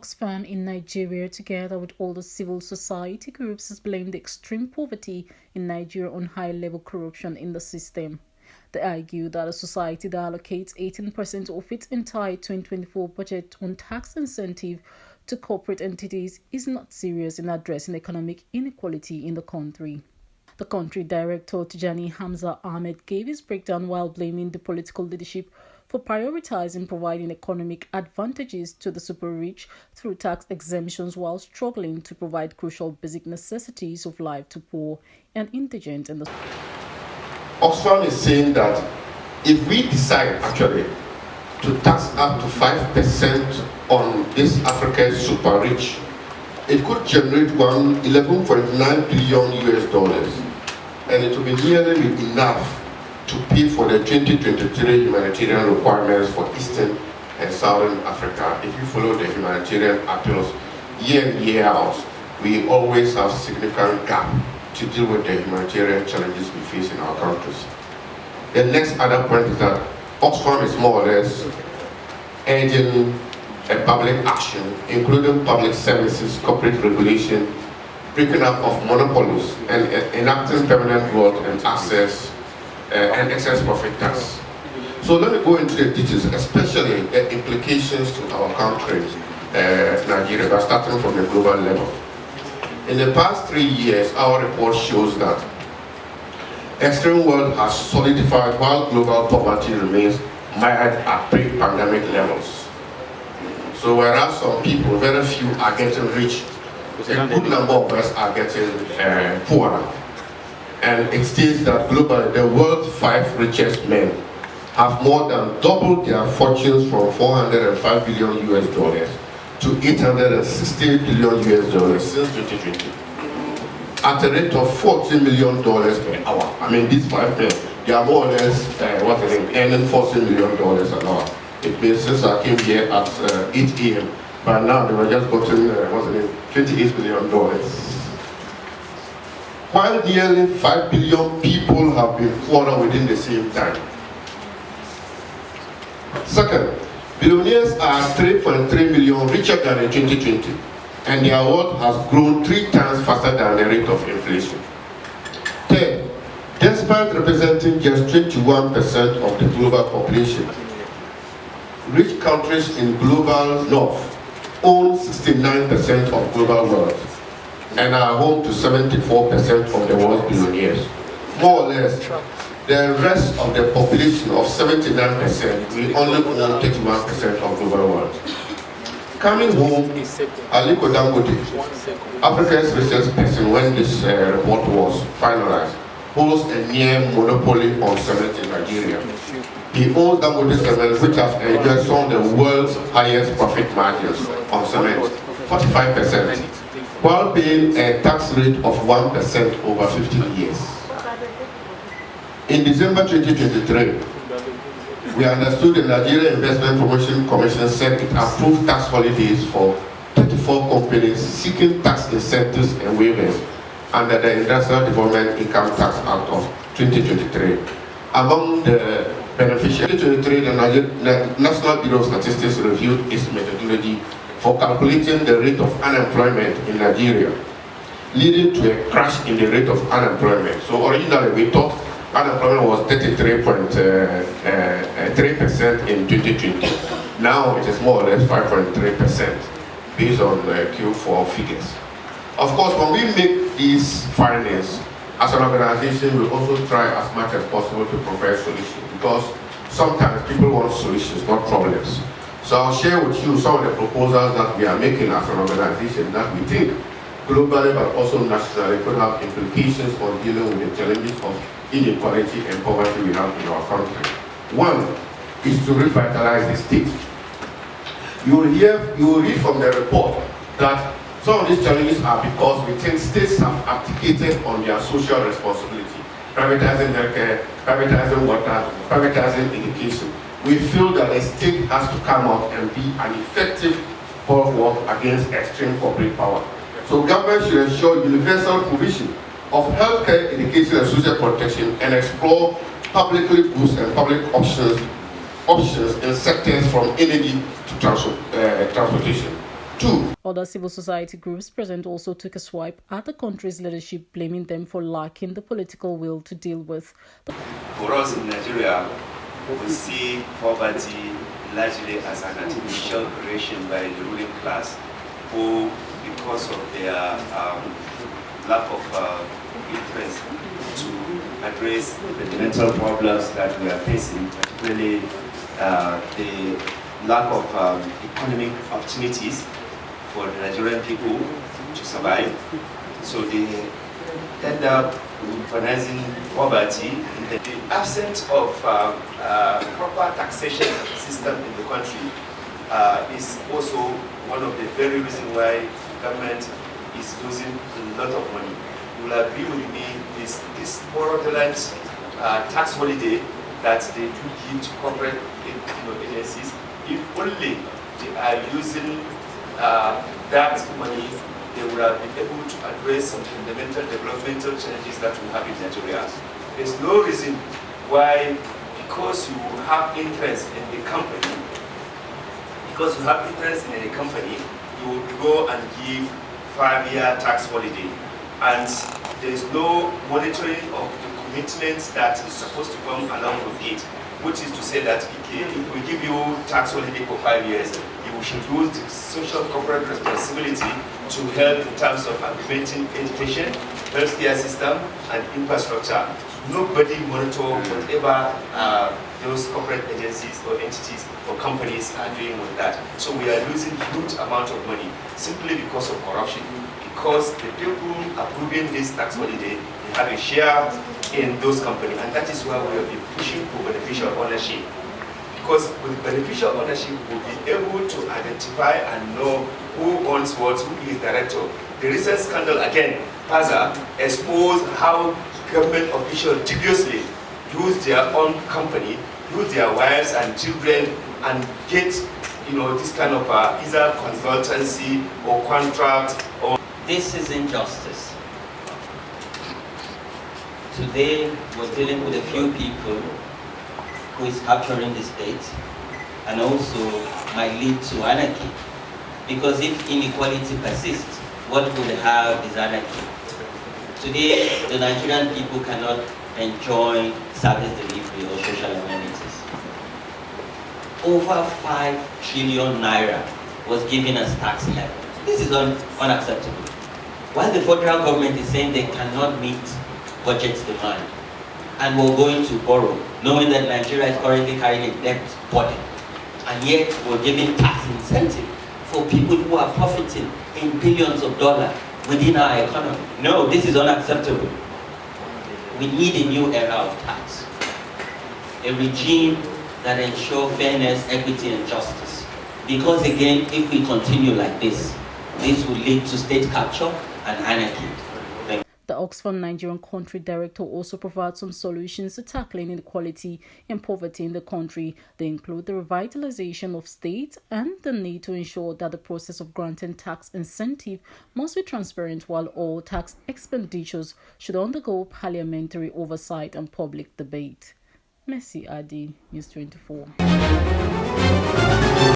Oxfarm in Nigeria, together with all the civil society groups, has blamed the extreme poverty in Nigeria on high-level corruption in the system. They argue that a society that allocates 18% of its entire 2024 budget on tax incentive to corporate entities is not serious in addressing economic inequality in the country. The country director, Tijani Hamza Ahmed, gave his breakdown while blaming the political leadership for prioritizing providing economic advantages to the super-rich through tax exemptions while struggling to provide crucial basic necessities of life to poor and indigent in the... Oxfam is saying that if we decide actually to tax up to 5% on this African super-rich, it could generate $11.9 billion US, and it will be nearly enough to pay for the 2023 humanitarian requirements for Eastern and Southern Africa. If you follow the humanitarian appeals year in, year out, we always have significant gap to deal with the humanitarian challenges we face in our countries. The next other point is that Oxfam is more or less urging a public action, including public services, corporate regulation, breaking up of monopolies, and enacting permanent wealth and access and excess profit tax. So let me go into the details, especially the implications to our country, Nigeria, but starting from the global level. In the past 3 years, our report shows that extreme wealth has solidified while global poverty remains mired at pre-pandemic levels. So whereas some people, very few, are getting rich, a good number of us are getting poorer. And it states that globally, the world's 5 richest men have more than doubled their fortunes from $405 billion US to $860 billion US since 2020, at a rate of $40 million per hour. I mean, these 5 men, they are more or less earning $40 million an hour. It means since I came here at 8 a.m., but now they were just gotten $28 billion. While nearly 5 billion people have been poorer within the same time. Second, billionaires are 3.3 million richer than in 2020, and their wealth has grown 3 times faster than the rate of inflation. Third, despite representing just 21% of the global population, rich countries in global north own 69% of global wealth and are home to 74% of the world's billionaires. More or less, the rest of the population of 79% will only own 31% of global wealth. Coming home, Aliko Dangote, Africa's richest person when this report was finalized, holds a near monopoly on cement in Nigeria. He owns Dangote Cement, which has enjoyed some of the world's highest profit margins on cement, 45%. while paying a tax rate of 1% over 15 years. In December 2023, we understood the Nigeria Investment Promotion Commission said it approved tax holidays for 34 companies seeking tax incentives and waivers under the Industrial Development Income Tax Act of 2023. Among the beneficiaries, 2023, the National Bureau of Statistics reviewed its methodology for calculating the rate of unemployment in Nigeria, leading to a crash in the rate of unemployment. So originally we thought unemployment was 33.3% in 2020. Now it is more or less 5.3% based on Q4 figures. Of course, when we make these findings, as an organization, we also try as much as possible to provide solutions, because sometimes people want solutions, not problems. So I'll share with you some of the proposals that we are making as an organization that we think globally but also nationally could have implications on dealing with the challenges of inequality and poverty we have in our country. One is to revitalize the state. You will read from the report that some of these challenges are because we think states have abdicated on their social responsibility, privatizing healthcare, privatizing water, privatizing education. We feel that the state has to come out and be an effective bulwark against extreme corporate power. So government should ensure universal provision of healthcare, education, and social protection, and explore publicly goods and public options in sectors from energy to transportation. Two, other civil society groups present also took a swipe at the country's leadership, blaming them for lacking the political will to deal with. For us in Nigeria, we see poverty largely as an artificial creation by the ruling class, who, because of their lack of interest to address the fundamental problems that we are facing, particularly the lack of economic opportunities for the Nigerian people to survive. So they end up weaponizing poverty. In the absence of proper taxation system in the country is also one of the very reasons why government is losing a lot of money. You will agree with me, this fraudulent tax holiday that they do give to corporate agencies, if only they are using that money, they would have been able to address some fundamental developmental challenges that we have in Nigeria. There's no reason why, because you have interest in the company, you would go and give 5-year tax holiday. And there's no monitoring of the commitments that is supposed to come along with it, which is to say that if we give you tax holiday for 5 years, you should use the social corporate responsibility to help in terms of implementing education, healthcare system, and infrastructure. Nobody monitor whatever those corporate agencies or entities or companies are doing with that. So we are losing huge amount of money simply because of corruption. Because the people approving this tax holiday, they have a share in those companies, and that is why we have been pushing for beneficial ownership. Because with beneficial ownership, we'll be able to identify and know who owns what, who is director. The recent scandal again, PASA, exposed how government officials dubiously use their own company, use their wives and children, and get this kind of either consultancy or contract or. This is injustice. Today, we're dealing with a few people who is capturing the state and also might lead to anarchy. Because if inequality persists, what we'll have is anarchy. Today, the Nigerian people cannot enjoy service delivery or social amenities. Over 5 trillion naira was given as tax levy. This is unacceptable. While the federal government is saying they cannot meet budget demand, and we're going to borrow, knowing that Nigeria is currently carrying a debt burden, and yet we're giving tax incentive for people who are profiting in billions of dollars within our economy. No, this is unacceptable. We need a new era of tax, a regime that ensures fairness, equity, and justice. Because again, if we continue like this will lead to state capture and anarchy. The Oxfarm Nigerian country director also provides some solutions to tackling inequality and poverty in the country. They include the revitalization of state and the need to ensure that the process of granting tax incentive must be transparent, while all tax expenditures should undergo parliamentary oversight and public debate. Messi Adi, News 24.